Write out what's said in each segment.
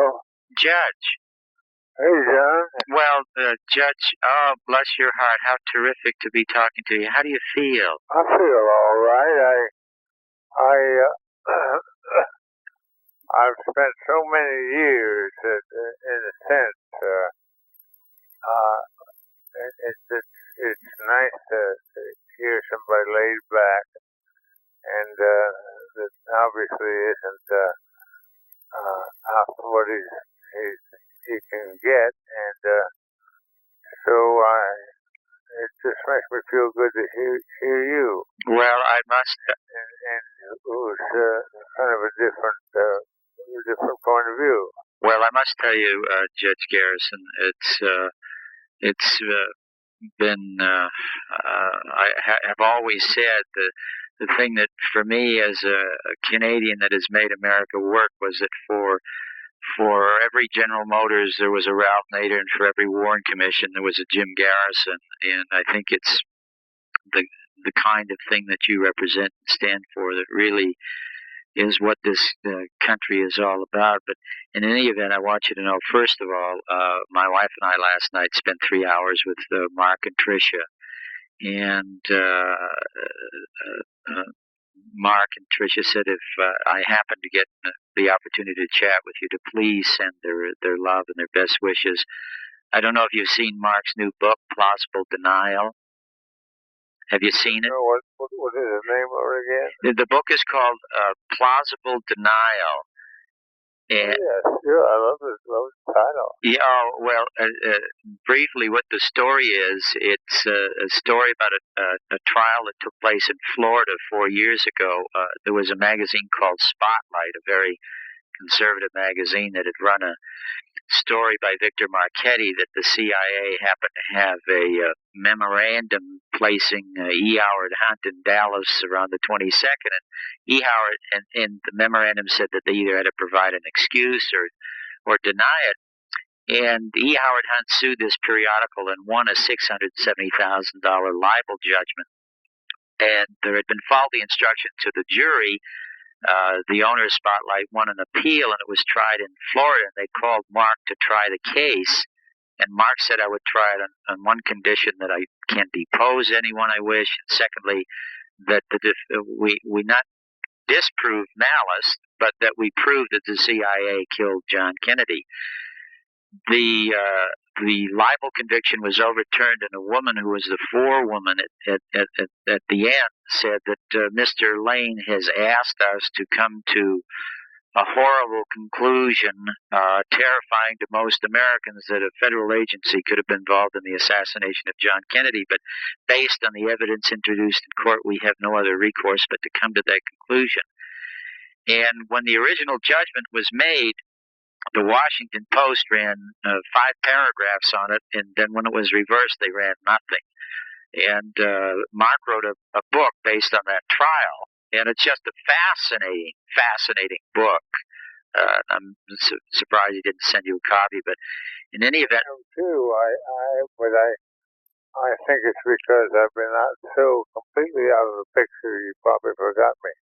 Hello. Judge. Hey, John. Well, Judge, oh, bless your heart. How terrific to be talking to you. How do you feel? I feel all right. I've spent so many years, in a sense, it's nice to hear somebody laid back and that obviously isn't out what he can get, and so it just makes me feel good to hear you. Well, I must. And it was kind of a different point of view. Well, I must tell you, Judge Garrison, it's been. I have always said the thing that for me as a Canadian that has made America work was that for every General Motors there was a Ralph Nader, and for every Warren Commission there was a Jim Garrison, and I think it's the kind of thing that you represent and stand for that really is what this country is all about. But in any event, I want you to know, first of all, my wife and I last night spent 3 hours with Mark and Tricia, and Mark and Tricia said if I happen to get the opportunity to chat with you, to please send their love and their best wishes. I don't know if you've seen Mark's new book, Plausible Denial. Have you seen it? No, what is the name of it again? The book is called Plausible Denial. And, yes, sure. I love the title. Yeah, well, briefly, what the story is, it's a story about a trial that took place in Florida 4 years ago. There was a magazine called Spotlight, a very conservative magazine that had run a story by Victor Marchetti that the CIA happened to have a memorandum placing E. Howard Hunt in Dallas around the 22nd, and E. Howard and the memorandum said that they either had to provide an excuse or deny it. And E. Howard Hunt sued this periodical and won a $670,000 libel judgment. And there had been faulty instruction to the jury. The owner of Spotlight won an appeal, and it was tried in Florida. And they called Mark to try the case, and Mark said I would try it on one condition, that I can't depose anyone I wish, and secondly, that we not disprove malice, but that we prove that the CIA killed John Kennedy. The libel conviction was overturned, and a woman who was the forewoman at the end said that Mr. Lane has asked us to come to a horrible conclusion, terrifying to most Americans, that a federal agency could have been involved in the assassination of John Kennedy. But based on the evidence introduced in court, we have no other recourse but to come to that conclusion. And when the original judgment was made, the Washington Post ran 5 paragraphs on it, and then when it was reversed, they ran nothing. And Mark wrote a book based on that trial, and it's just a fascinating book. I'm surprised he didn't send you a copy, but in any event... Too, I think it's because I've been so completely out of the picture, you probably forgot me.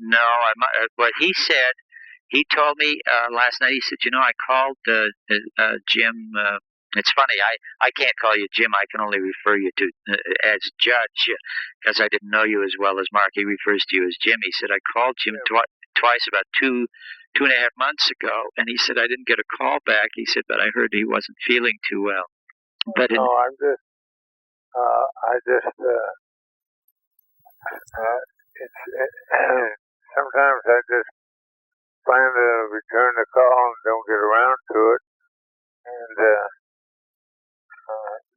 No, what he said... He told me last night, he said, I called Jim. It's funny, I can't call you Jim. I can only refer you to as Judge, because I didn't know you as well as Mark. He refers to you as Jim. He said, I called Jim twice about two and a half months ago, and he said, I didn't get a call back. He said, but I heard he wasn't feeling too well. But no, sometimes I just plan to return the call and don't get around to it, and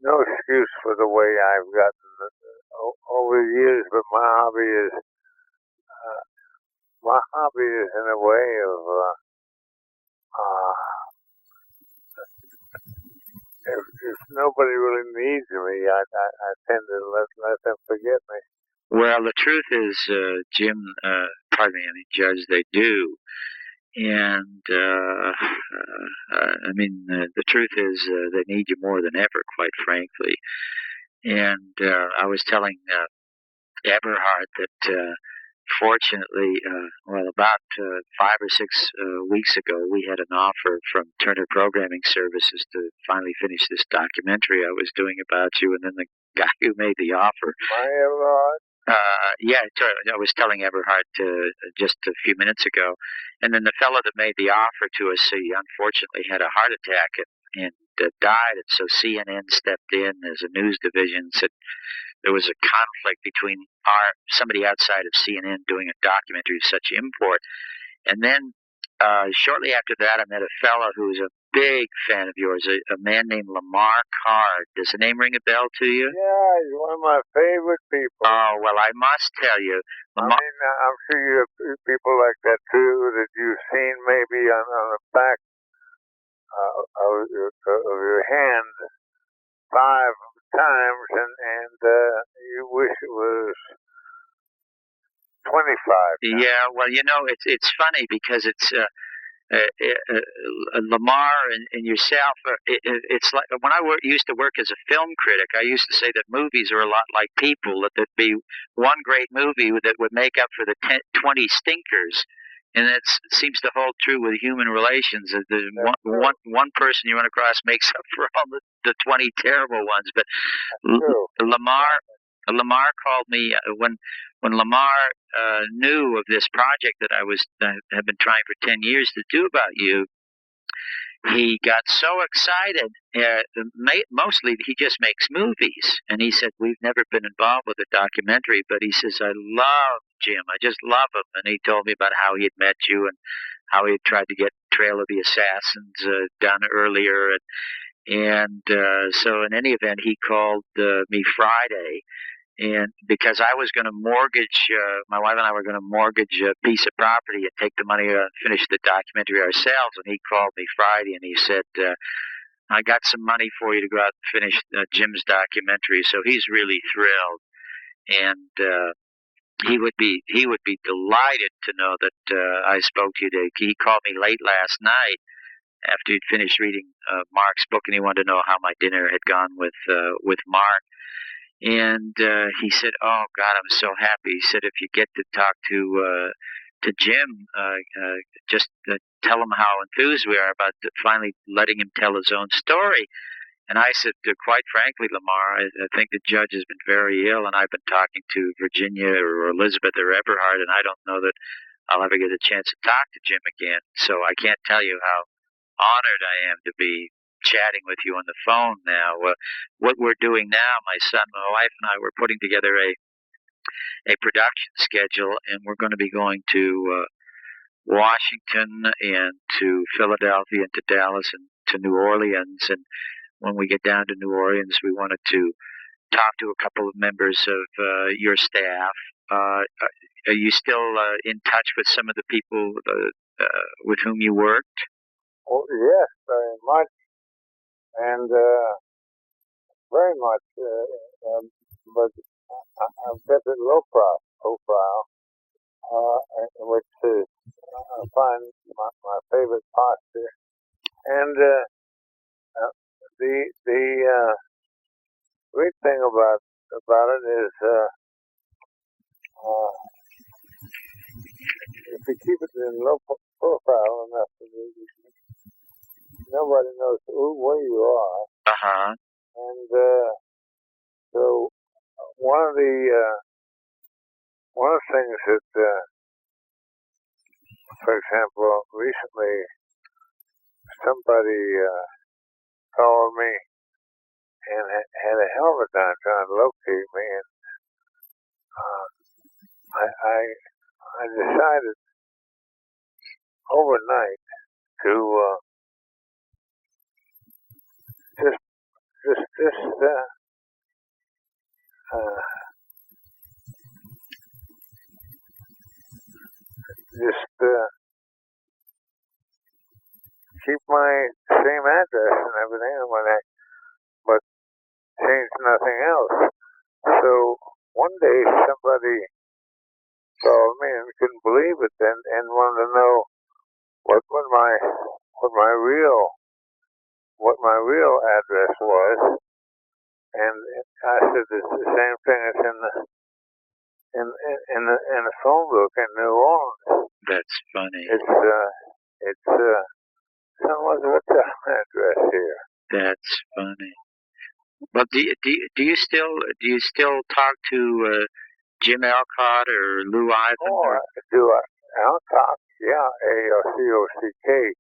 no excuse for the way I've gotten over the years, but my hobby is in a way of if nobody really needs me, I tend to let them forget me. Well, the truth is, Jim, Judge, they do. And, the truth is they need you more than ever, quite frankly. And I was telling Eberhard that fortunately, about 5 or 6 weeks ago, we had an offer from Turner Programming Services to finally finish this documentary I was doing about you, and then the guy who made the offer. My Everhard? Yeah, I was telling Everhard just a few minutes ago, and then the fellow that made the offer to us, he unfortunately had a heart attack and died, and so CNN stepped in as a news division, said there was a conflict between somebody outside of CNN doing a documentary of such import. And then shortly after that, I met a fellow who was a big fan of yours, a man named Lamar Card. Does the name ring a bell to you? Yeah, he's one of my favorite people. Oh, well, I must tell you. I mean, I'm sure you have people like that too that you've seen maybe on the back of your hand 5 times, and you wish it was 25 times. Yeah, well, it's funny because it's Lamar and yourself. It's like when I used to work as a film critic, I used to say that movies are a lot like people. That there'd be one great movie that would make up for the 20 stinkers. And that seems to hold true with human relations. One person you run across makes up for all the 20 terrible ones. But Lamar called me when Lamar knew of this project that I have been trying for 10 years to do about you. He got so excited. Mostly, he just makes movies, and he said we've never been involved with a documentary. But he says I love Jim. I just love him. And he told me about how he had met you and how he had tried to get Trail of the Assassins done earlier. And so, in any event, he called me Friday. And because I was going to mortgage, my wife and I were going to mortgage a piece of property and take the money and finish the documentary ourselves. And he called me Friday and he said, I got some money for you to go out and finish Jim's documentary. So he's really thrilled. And he would be delighted to know that I spoke to you today. He called me late last night after he'd finished reading Mark's book, and he wanted to know how my dinner had gone with Mark. And he said, "Oh God, I'm so happy." He said, "If you get to talk to Jim, just tell him how enthused we are about finally letting him tell his own story." And I said, "Quite frankly, Lamar, I think the judge has been very ill, and I've been talking to Virginia or Elizabeth or Eberhard, and I don't know that I'll ever get a chance to talk to Jim again. So I can't tell you how honored I am to be chatting with you on the phone now. What we're doing now, my son, my wife, and I, we're putting together a production schedule, and we're going to be going to Washington and to Philadelphia and to Dallas and to New Orleans. And when we get down to New Orleans, we wanted to talk to a couple of members of your staff. Are you still in touch with some of the people with whom you worked? Oh, yes, very much. And very much, but I've got a low profile, which is, I find my favorite posture. And the great thing about it is if you keep it in low profile enough, nobody knows where you are. Uh-huh. And so one of the things that, for example, recently somebody called me and had a hell of a time trying to locate me, and I decided overnight to just keep my same address and everything, but change nothing else. So one day somebody called me and couldn't believe it, and wanted to know what my real address was. And I said it's the same thing as in the phone book in New Orleans. That's funny. It's what's the address here? That's funny. Well, do you still talk to Jim Alcott or Lou Ivan? Oh, do I? Alcock, yeah, Alcock.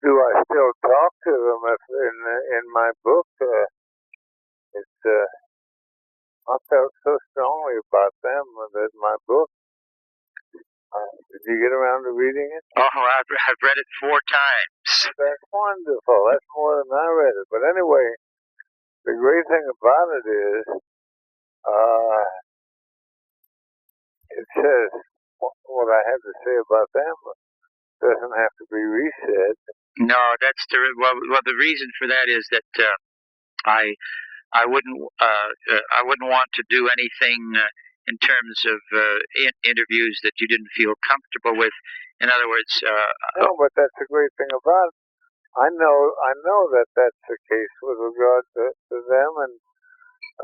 Do I still talk to them? If in my book, it's I felt so strongly about them that my book. Did you get around to reading it? Oh, I've read it 4 times. That's wonderful. That's more than I read it. But anyway, the great thing about it is, it says what I have to say about them doesn't have to be resaid. No, that's terrific. Well, the reason for that is that I wouldn't want to do anything in terms of interviews that you didn't feel comfortable with. In other words, no, but that's the great thing about it. I know that that's the case with regard to them and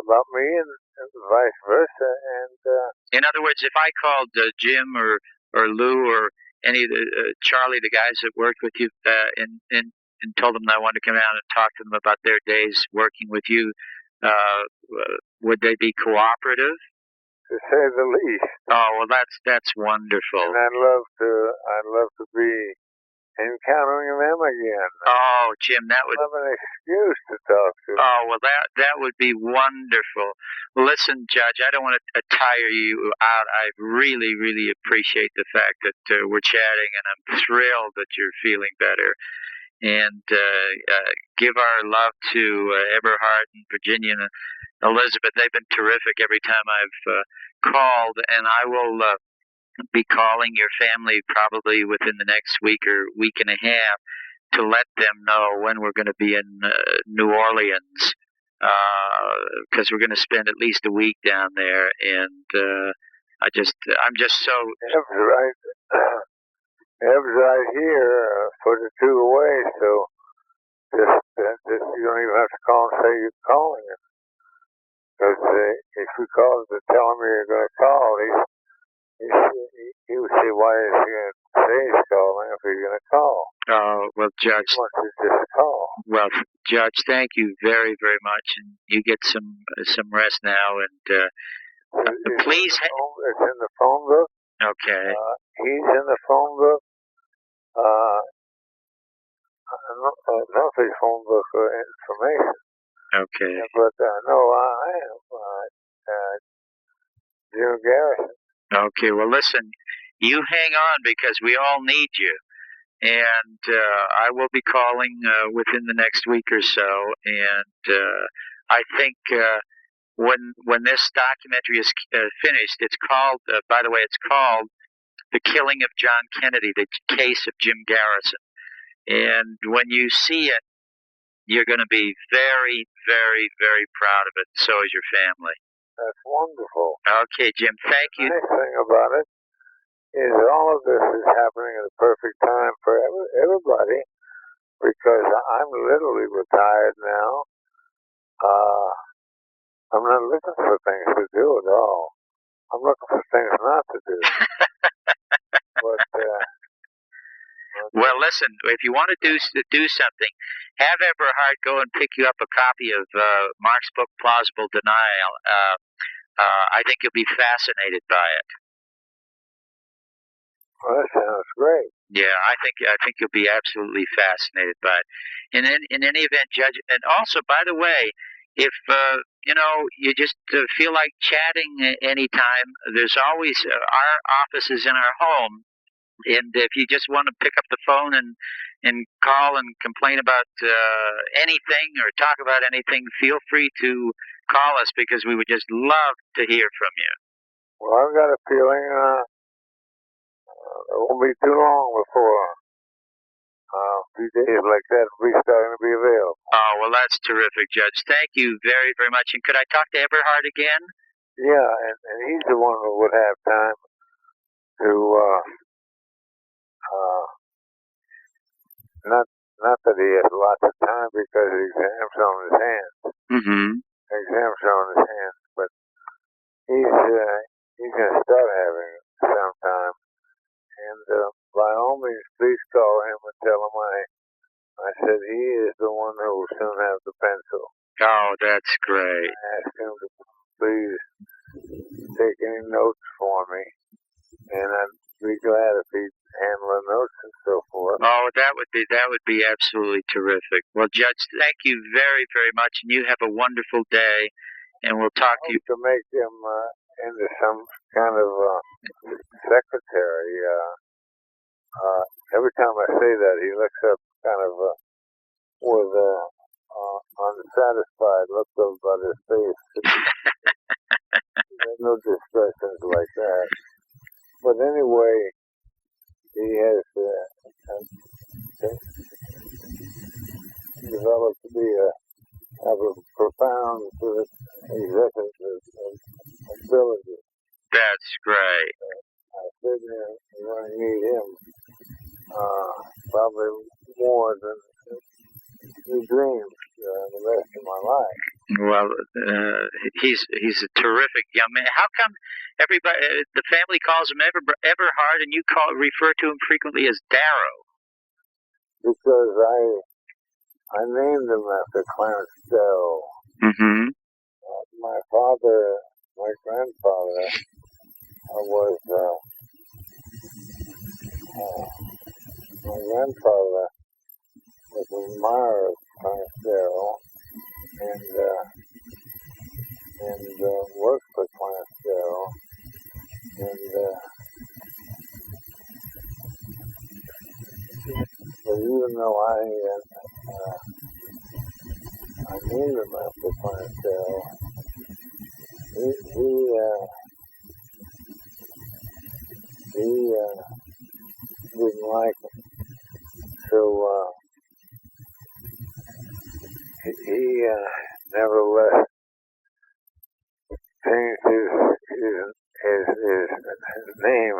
about me and vice versa. And in other words, if I called Jim or Lou or any of the Charlie, the guys that worked with you, and told them that I wanted to come out and talk to them about their days working with you, would they be cooperative? To say the least. Oh, well, that's wonderful. And I'd love to be encountering them again. Oh, Jim, that would have an excuse to talk to. Oh, well, that would be wonderful. Listen, Judge, I don't want to tire you out. I really, really appreciate the fact that we're chatting, and I'm thrilled that you're feeling better. And give our love to Eberhard and Virginia and Elizabeth. They've been terrific every time I've called, and I will be calling your family probably within the next week or week and a half to let them know when we're going to be in New Orleans, because we're going to spend at least a week down there, and I'm just so. Ev's right here, put the 2 away, so just you don't even have to call and say you're calling him. Because if you call to tell him you're going to call, he would say, why is he going to say he's calling if he's going to call? Oh, well, Judge. He wants to just call. Well, Judge, thank you very, very much, and you get some rest now, and please. It's in the phone book. Okay. He's in the phone book. I don't know if his phone book information. Okay. But no, I am Jim Garrison. Okay, well, listen, you hang on because we all need you. And I will be calling within the next week or so. And I think when this documentary is finished, it's called, by the way, it's called The Killing of John Kennedy, The Case of Jim Garrison. And when you see it, you're going to be very, very, very proud of it. So is your family. That's wonderful. Okay, Jim, thank you. The nice thing about it is all of this is happening at a perfect time for everybody, because I'm literally retired now. I'm not looking for things to do at all. I'm looking for things not to do. But well, listen, if you want to do something, have Eberhard go and pick you up a copy of Mark's book, Plausible Denial. I think you'll be fascinated by it. Well, that sounds great. Yeah, I think you'll be absolutely fascinated by it. In any event, Judge, and also, by the way, if you just feel like chatting anytime, there's always our office is in our home. And if you just want to pick up the phone and call and complain about anything or talk about anything, feel free to call us, because we would just love to hear from you. Well, I've got a feeling it won't be too long before a few days like that will be starting to be available. Oh, well, that's terrific, Judge. Thank you very, very much. And could I talk to Eberhard again? Yeah, and he's the one who would have time to not that he has lots of time because the exam's on his hands. Mm-hmm. Exams are on his hands, but he's gonna start having it sometime. And by all means, please call him and tell him I said he is the one who will soon have the pencil. Oh, that's great. I asked him to please take any notes for me, and I'd be glad if he'd handle the notes and so forth. Oh, that would be absolutely terrific. Well, Judge, thank you very, very much, and you have a wonderful day. And we'll talk to you. To make him into some kind of secretary. Every time I say that, he looks up kind of with unsatisfied look about his face. There's no discussions like that. But anyway, he has developed to have a profound executive ability. That's great. I said I'm going to need him probably more than he dreams the rest of my life. Well, he's a terrific young man. How come everybody, the family calls him Everhard, and you refer to him frequently as Darrow? Because I named him after Clarence Darrow. Mm-hmm. My grandfather was an admirer of Clarence Darrow and worked for Clarence Darrow. But even though I named him after Clarence Darrow, he didn't like him. So he nevertheless changed his name,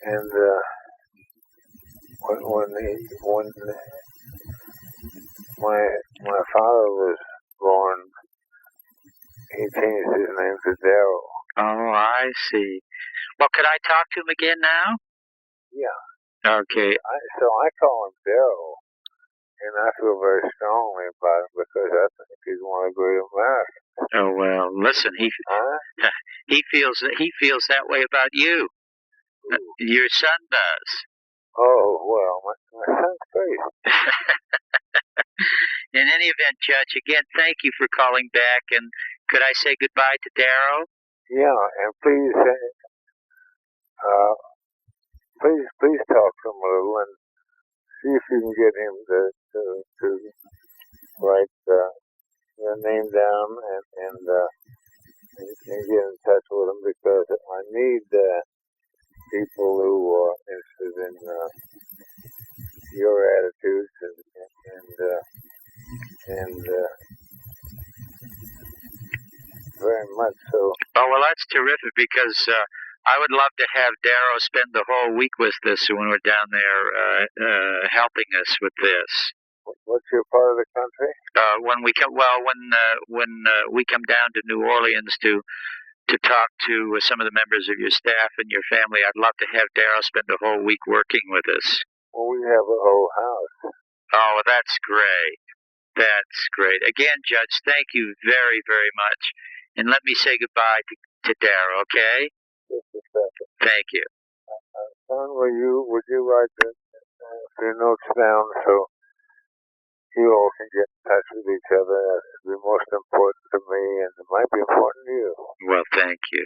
and when my father was born, he changed his name to Darrow. Oh, I see. Well, could I talk to him again now? Yeah. Okay. So I call him Darrow, and I feel very strongly about him because I think he's one of the great Americans. Oh well, listen, he feels that way about you. Your son does. Oh well, my son's great. In any event, Judge, again, thank you for calling back, and could I say goodbye to Darrow? Yeah, and please talk to him a little and see if you can get him to write your name down and get in touch with him, because I need people who are interested in your attitudes and very much so. Oh, well, that's terrific, because I would love to have Darrow spend the whole week with us when we're down there helping us with this. What's your part of the country? When we come down to New Orleans to talk to some of the members of your staff and your family, I'd love to have Darrow spend the whole week working with us. Well, we have a whole house. Oh, well, that's great. That's great. Again, Judge, thank you very, very much. And let me say goodbye to Darrow, okay? Just a second. Thank you. Son, would you write your notes down so you all can get in touch with each other? It'd be most important to me, and it might be important to you. Well, thank you.